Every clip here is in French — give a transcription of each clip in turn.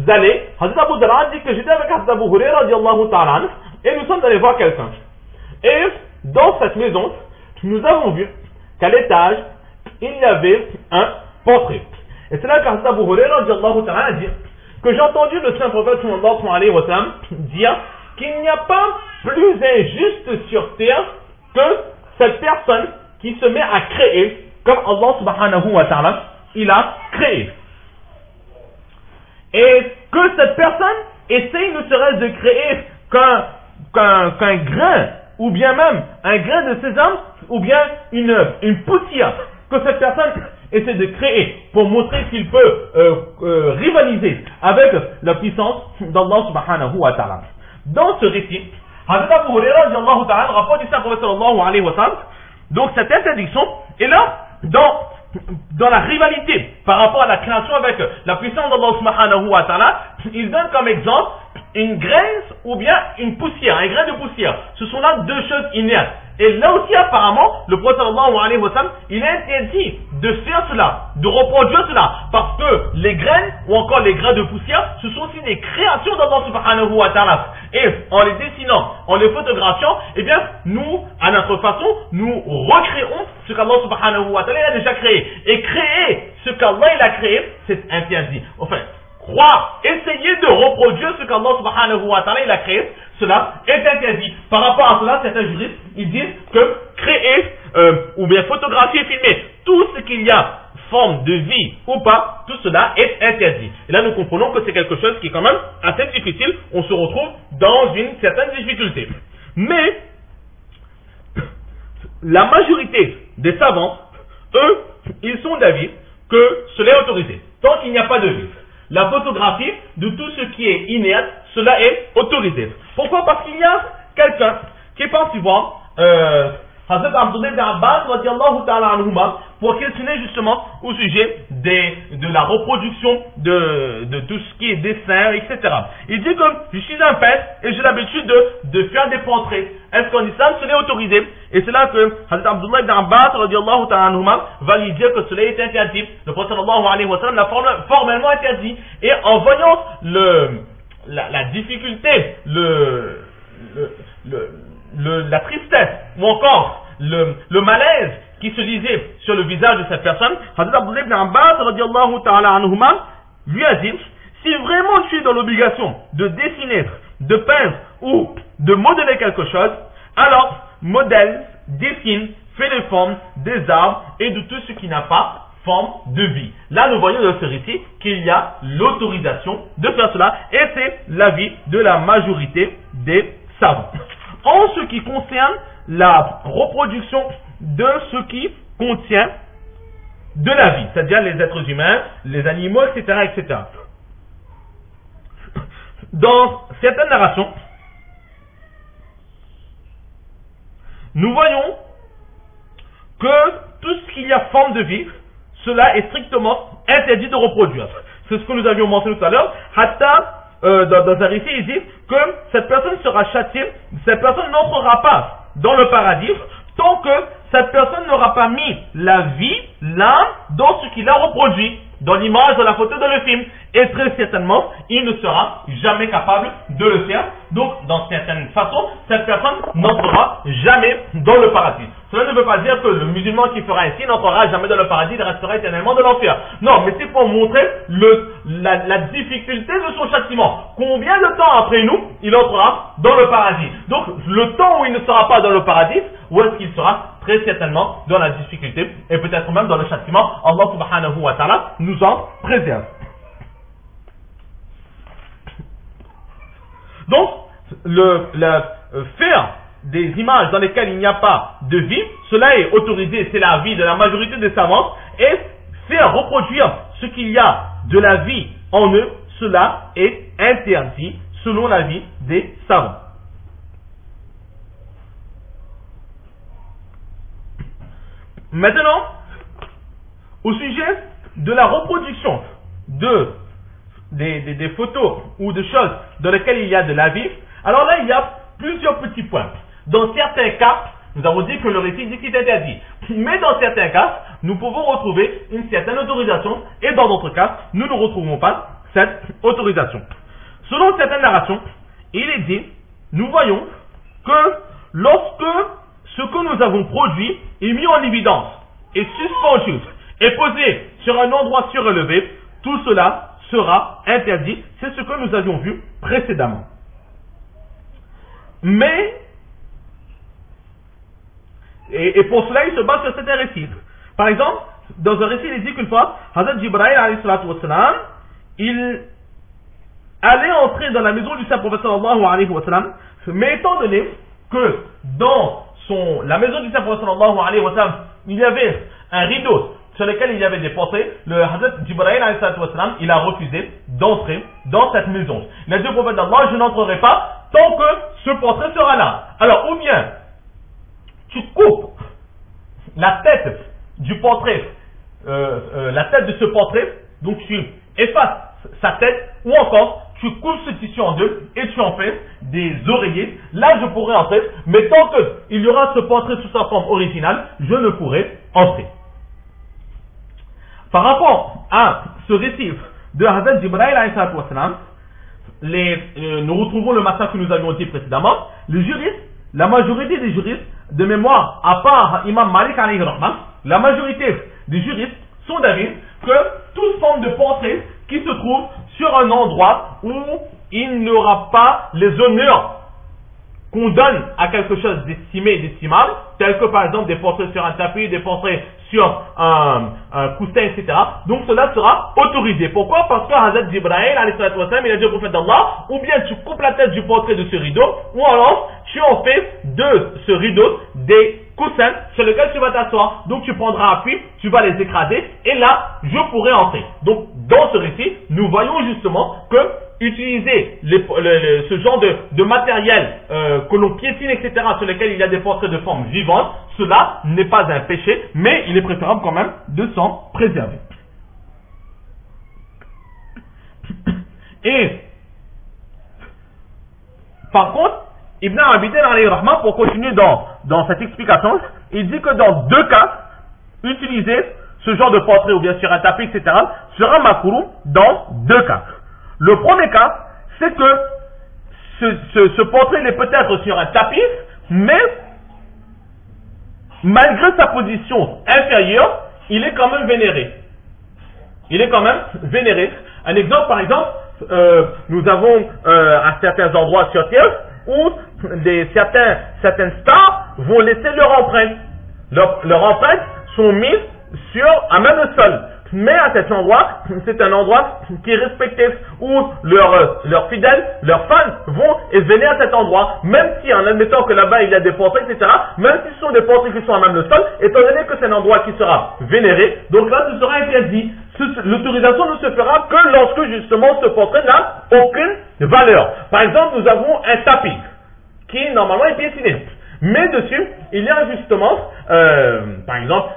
allés, Hazrat Abu Darda dit que j'étais avec Hazrat Abu Huraira radiallahu ta'ala et nous sommes allés voir quelqu'un. Et dans cette maison, nous avons vu qu'à l'étage, il y avait un portrait. Et c'est là qu'Hazrat Abu Huraira radiallahu ta'ala dit que j'ai entendu le saint prophète sallallahu alayhi wa sallam dire qu'il n'y a pas plus injuste sur terre que cette personne qui se met à créer comme Allah subhanahu wa ta'ala il a créé. Et que cette personne essaye ne serait-ce de créer qu'un grain, ou bien même un grain de sésame, ou bien une poussière, que cette personne essaie de créer pour montrer qu'il peut rivaliser avec la puissance d'Allah subhanahu wa ta'ala. Dans ce récit, Hazrat Abu Huraira rapporte du Prophète sallallahu alayhi wa sallam, donc cette interdiction est là dans la rivalité par rapport à la création avec la puissance d'Allah subhanahu wa ta'ala. Il donne comme exemple une graine ou bien une poussière, un grain de poussière. Ce sont là deux choses inertes. Et là aussi apparemment, le prophète sallallahu alayhi wa sallam, il est interdit de faire cela, de reproduire cela, parce que les graines ou encore les grains de poussière, ce sont aussi des créations d'Allah subhanahu wa ta'ala. Et en les dessinant, en les photographiant, eh bien, nous, à notre façon, nous recréons ce qu'Allah subhanahu wa ta'ala a déjà créé. Et créer ce qu'Allah il a créé, c'est interdit. Enfin, essayer de reproduire ce qu'Allah subhanahu wa ta'ala il a créé, cela est interdit. Par rapport à cela, certains juristes, ils disent que créer, ou bien photographier, filmer, tout ce qu'il y a forme de vie ou pas, tout cela est interdit. Et là, nous comprenons que c'est quelque chose qui est quand même assez difficile. On se retrouve dans une certaine difficulté. Mais, la majorité des savants, eux, ils sont d'avis que cela est autorisé, tant qu'il n'y a pas de vie. La photographie de tout ce qui est inerte, cela est autorisé. Pourquoi? Parce qu'il y a quelqu'un qui pense suivant, Hazrat Abdullah ibn Abbas radiallahu ta'ala anhuma, pour questionner justement au sujet de la reproduction de tout ce qui est dessin, etc. Il dit que je suis un peintre et j'ai l'habitude de faire des portraits. Est-ce qu'en islam cela est autorisé? Et c'est là que Hazrat Abdullah ibn Abbas radiallahu ta'ala anhuma va lui dire que cela est interdit. Le prophète sallallahu alayhi wa sallam l'a formellement interdit. Et en voyant la difficulté, la tristesse, ou encore le malaise qui se lisait sur le visage de cette personne, Hazrat Abdullah ibn Abbas radiallahu ta'ala anhuma lui a dit, si vraiment tu es dans l'obligation de dessiner, de peindre ou de modeler quelque chose, alors modèle, dessine, fais les formes des arbres et de tout ce qui n'a pas forme de vie. Là, nous voyons dans ce récit qu'il y a l'autorisation de faire cela et c'est l'avis de la majorité des savants. En ce qui concerne la reproduction de ce qui contient de la vie, c'est-à-dire les êtres humains, les animaux, etc., etc. Dans certaines narrations, nous voyons que tout ce qui a forme de vie, cela est strictement interdit de reproduire. C'est ce que nous avions mentionné tout à l'heure. Hatta, dans un récit, il dit que cette personne sera châtiée, cette personne n'entrera pas dans le paradis tant que cette personne n'aura pas mis la vie, l'âme, dans ce qu'il a reproduit, dans l'image, dans la photo, dans le film. Et très certainement, il ne sera jamais capable de le faire. Donc, dans certaines façons, cette personne n'entrera jamais dans le paradis. Cela ne veut pas dire que le musulman qui fera ainsi n'entrera jamais dans le paradis, il restera éternellement de l'enfer. Non, mais c'est pour montrer la difficulté de son châtiment. Combien de temps après nous, il entrera dans le paradis? Donc, le temps où il ne sera pas dans le paradis, où est-ce qu'il sera? Très certainement dans la difficulté et peut-être même dans le châtiment. Allah subhanahu wa ta'ala nous en préserve. Donc, faire des images dans lesquelles il n'y a pas de vie, cela est autorisé, c'est l'avis de la majorité des savants, et faire reproduire ce qu'il y a de la vie en eux, cela est interdit selon l'avis des savants. Maintenant, au sujet de la reproduction des photos ou de choses dans lesquelles il y a de la vie, alors là, il y a plusieurs petits points. Dans certains cas, nous avons dit que le récit dit qu'il est interdit. Mais dans certains cas, nous pouvons retrouver une certaine autorisation et dans d'autres cas, nous ne retrouvons pas cette autorisation. Selon certaines narrations, il est dit, nous voyons que lorsque ce que nous avons produit est mis en évidence, est suspendu, est posé sur un endroit surélevé, tout cela sera interdit. C'est ce que nous avions vu précédemment. Mais, et pour cela, il se base sur certains récits. Par exemple, dans un récit, il dit qu'une fois, Hazrat Jibril, il allait entrer dans la maison du Saint-Prophète sallallahu alayhi wa sallam, mais étant donné que dans la maison du Saint-Prophète sallallahu alayhi wa sallam, il y avait un rideau sur lequel il y avait des portraits, le Hazrat Jibril alayhi wa sallam, il a refusé d'entrer dans cette maison. Il a dit au prophète d'Allah, je n'entrerai pas tant que ce portrait sera là. Alors, ou bien, tu coupes la tête du portrait, la tête de ce portrait, donc tu effaces sa tête, ou encore, tu coupes ce tissu en deux et tu en fais des oreillers. Là, je pourrais entrer, mais tant qu'il y aura ce portrait sous sa forme originale, je ne pourrai entrer. Par rapport à ce récit de Hazrat Jibril alayhi wa sallam, nous retrouvons le massacre que nous avions dit précédemment. Les juristes, la majorité des juristes, de mémoire, à part Imam Malik alayhi rahman, la majorité des juristes sont d'avis que toute forme de portrait qui se trouve sur un endroit où il n'y aura pas les honneurs qu'on donne à quelque chose d'estimé et d'estimable, tels que par exemple des portraits sur un tapis, des portraits sur un coussin, etc. Donc cela sera autorisé. Pourquoi? Parce que Hazrat Jibril, il a dit au prophète d'Allah, ou bien tu coupes la tête du portrait de ce rideau, ou alors tu en fais de ce rideau des coussins sur lesquels tu vas t'asseoir. Donc tu prendras appui, tu vas les écraser, et là, je pourrai entrer. Donc dans ce récit, nous voyons justement que utiliser ce genre de matériel que l'on piétine, etc., sur lesquels il y a des portraits de forme vivante, cela n'est pas un péché, mais il est préférable quand même de s'en préserver. Et par contre, Ibn Abidin alayhi rahman, pour continuer dans cette explication, il dit que dans deux cas, utiliser ce genre de portrait ou bien sur un tapis, etc., sera makroum dans deux cas. Le premier cas, c'est que ce portrait il est peut-être sur un tapis, mais malgré sa position inférieure, il est quand même vénéré. Il est quand même vénéré. Un exemple, par exemple, nous avons à certains endroits sur Terre où certaines stars vont laisser leur empreinte. Leurs empreintes sont mises à même le sol. Mais à cet endroit, c'est un endroit qui est respecté, où leurs fidèles, leurs fans vont et venir à cet endroit, même si en admettant que là-bas il y a des portraits, etc., même si ce sont des portraits qui sont à même le sol, étant donné que c'est un endroit qui sera vénéré, donc là ce sera interdit. L'autorisation ne se fera que lorsque justement ce portrait n'a aucune valeur. Par exemple, nous avons un tapis qui normalement est piétiné. Mais dessus, il y a justement, par exemple,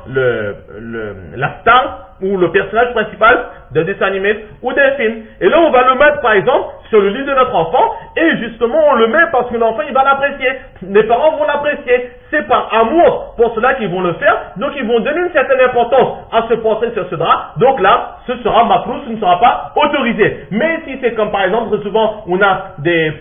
la star ou le personnage principal d'un dessin animé ou d'un film. Et là, on va le mettre, par exemple, sur le lit de notre enfant, et justement, on le met parce que l'enfant, il va l'apprécier. Les parents vont l'apprécier. C'est par amour pour cela qu'ils vont le faire. Donc, ils vont donner une certaine importance à ce portrait sur ce drap. Donc là, ce sera makrouh, ce ne sera pas autorisé. Mais si c'est comme, par exemple, très souvent, on a des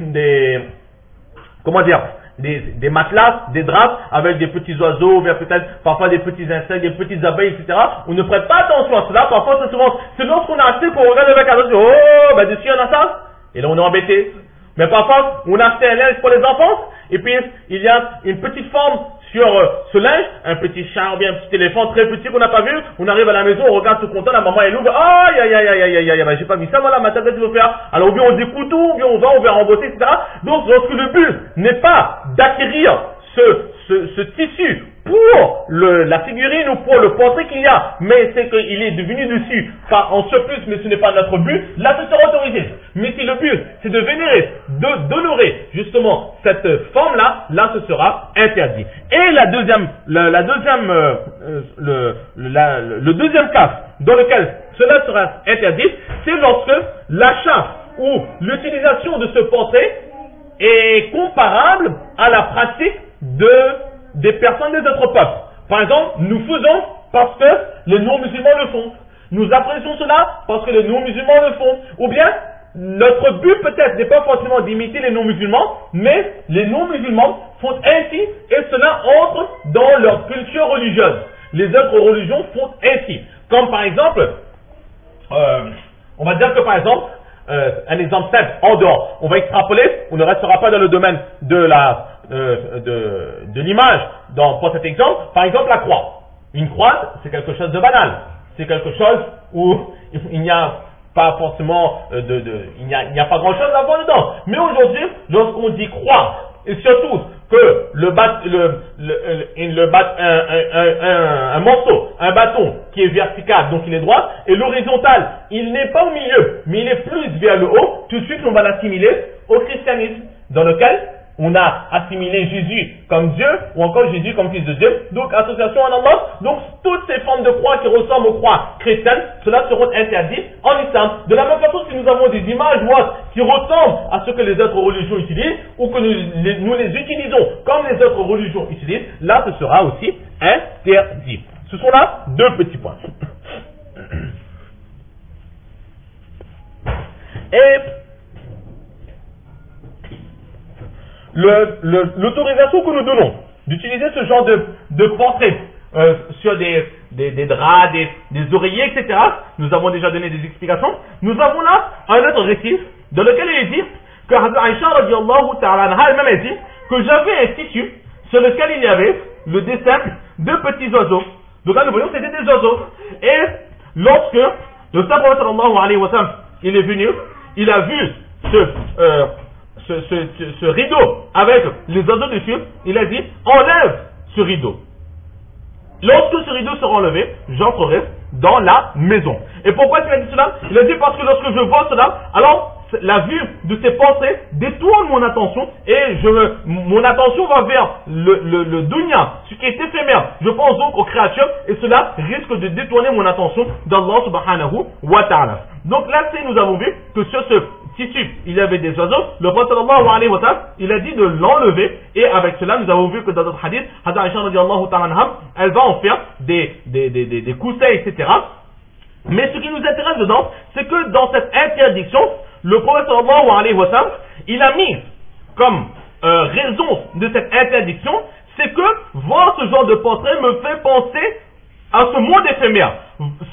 matelas, des draps avec des petits oiseaux, ou bien peut-être parfois des petits insectes, des petites abeilles, etc. On ne prête pas attention à cela. Parfois, c'est souvent, c'est lorsqu'on a acheté qu'on regarde avec attention, oh, ben dessus, on a ça. Et là, on est embêté. Mais parfois, on a acheté un linge pour les enfants, et puis, il y a une petite forme sur ce linge, un petit chat ou bien un petit éléphant très petit qu'on n'a pas vu. On arrive à la maison, on regarde tout content, la maman elle ouvre, aïe aïe aïe aïe aïe aïe, ben, j'ai pas vu ça, voilà, ma tablette je veux faire. Alors, ou bien on découle tout, ou bien on va rembourser, etc. Donc, lorsque le but n'est pas d'acquérir ce tissu pour la figurine ou pour le portrait qu'il y a, mais c'est qu'il est devenu dessus en surplus, mais ce n'est pas notre but, là ce sera autorisé. Mais si le but c'est de vénérer, d'honorer justement cette forme-là, là ce sera interdit. Et le deuxième cas dans lequel cela sera interdit, c'est lorsque l'achat ou l'utilisation de ce portrait est comparable à la pratique des personnes des autres peuples. Par exemple, nous faisons parce que les non-musulmans le font. Nous apprécions cela parce que les non-musulmans le font. Ou bien, notre but peut-être n'est pas forcément d'imiter les non-musulmans, mais les non-musulmans font ainsi et cela entre dans leur culture religieuse. Les autres religions font ainsi. Comme par exemple, on va dire que par exemple, un exemple simple, en dehors, on va extrapoler, on ne restera pas dans le domaine de l'image pour cet exemple. Par exemple, la croix. Une croix, c'est quelque chose de banal. C'est quelque chose où il n'y a pas forcément il n'y a pas grand chose à voir dedans. Mais aujourd'hui, lorsqu'on dit croix, et surtout que un morceau, un bâton qui est vertical, donc il est droit, et l'horizontal, il n'est pas au milieu, mais il est plus vers le haut, tout de suite on va l'assimiler au christianisme, dans lequel on a assimilé Jésus comme Dieu, ou encore Jésus comme fils de Dieu, donc association à Allah. Donc toutes ces formes de croix qui ressemblent aux croix chrétiennes, cela seront interdites en islam. De la même façon, si nous avons des images qui ressemblent à ce que les autres religions utilisent, ou que nous les utilisons comme les autres religions utilisent, là ce sera aussi interdit. Ce sont là deux petits points. Et l'autorisation que nous donnons d'utiliser ce genre de portraits sur des draps, des oreillers, etc. Nous avons déjà donné des explications. Nous avons là un autre récit dans lequel il est dit que Hazrat Aïcha radiallahu ta'ala anha elle-même a dit que j'avais un tissu sur lequel il y avait le dessin de petits oiseaux. Donc là nous voyons que c'était des oiseaux. Et lorsque le Prophète sallallahu alayhi wa sallam il est venu, il a vu ce rideau avec les oiseaux dessus, il a dit enlève ce rideau. Lorsque ce rideau sera enlevé, j'entrerai dans la maison. Et pourquoi il a dit cela? Il a dit parce que lorsque je vois cela, alors la vue de ces portraits détourne mon attention et mon attention va vers le dunya, ce qui est éphémère. Je pense donc aux créatures et cela risque de détourner mon attention d'Allah subhanahu wa ta'ala. Donc là, nous avons vu que sur ce tissu, il y avait des oiseaux. Le prophète sallallahu alayhi wa sallam, il a dit de l'enlever. Et avec cela, nous avons vu que dans notre hadith, Hazrat Aïcha radiallahu ta'ala anha, elle va en faire des coussins, etc. Mais ce qui nous intéresse dedans, c'est que dans cette interdiction, le prophète sallallahu alayhi wa sallam, il a mis comme raison de cette interdiction, c'est que voir ce genre de portrait me fait penser à ce monde éphémère.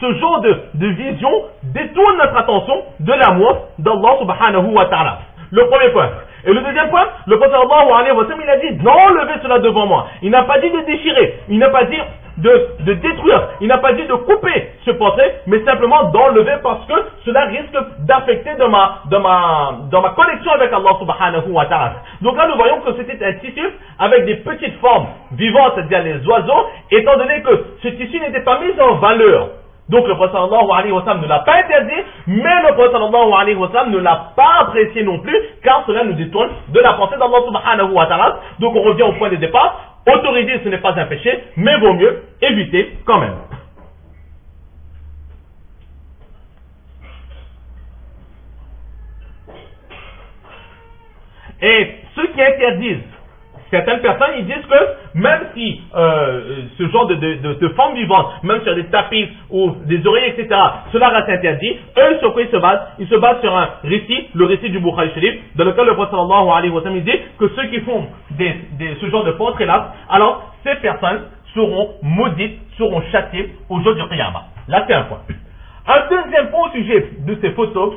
Ce genre de vision détourne notre attention de l'amour d'Allah subhanahu wa ta'ala. Le premier point. Et le deuxième point, le prophète sallallahu alayhi wa sallam, il a dit d'enlever cela devant moi. Il n'a pas dit de déchirer, il n'a pas dit de détruire, il n'a pas dit de couper ce portrait, mais simplement d'enlever parce que cela risque d'affecter dans ma connexion avec Allah subhanahu wa ta'ala. Donc là nous voyons que c'était un tissu avec des petites formes vivantes, c'est-à-dire les oiseaux, étant donné que ce tissu n'était pas mis en valeur. Donc le prophète sallallahu alayhi wa sallam ne l'a pas interdit, mais le prophète sallallahu alayhi wa sallam ne l'a pas apprécié non plus, car cela nous détourne de la pensée d'Allah subhanahu wa ta'ala. Donc on revient au point de départ, autoriser ce n'est pas un péché, mais vaut mieux éviter quand même. Et ceux qui interdisent, certaines personnes, ils disent que même si ce genre de forme vivante, même sur des tapis ou des oreillers, etc., cela reste interdit, eux, sur quoi ils se basent? Ils se basent sur un récit, le récit du Bukhari Sharif, dans lequel le prophète sallallahu alayhi wa sallam dit que ceux qui font ce genre de portraits-là, alors ces personnes seront maudites, seront châtiées au jour du Qiyamah. Là, c'est un point. Un deuxième point au sujet de ces photos,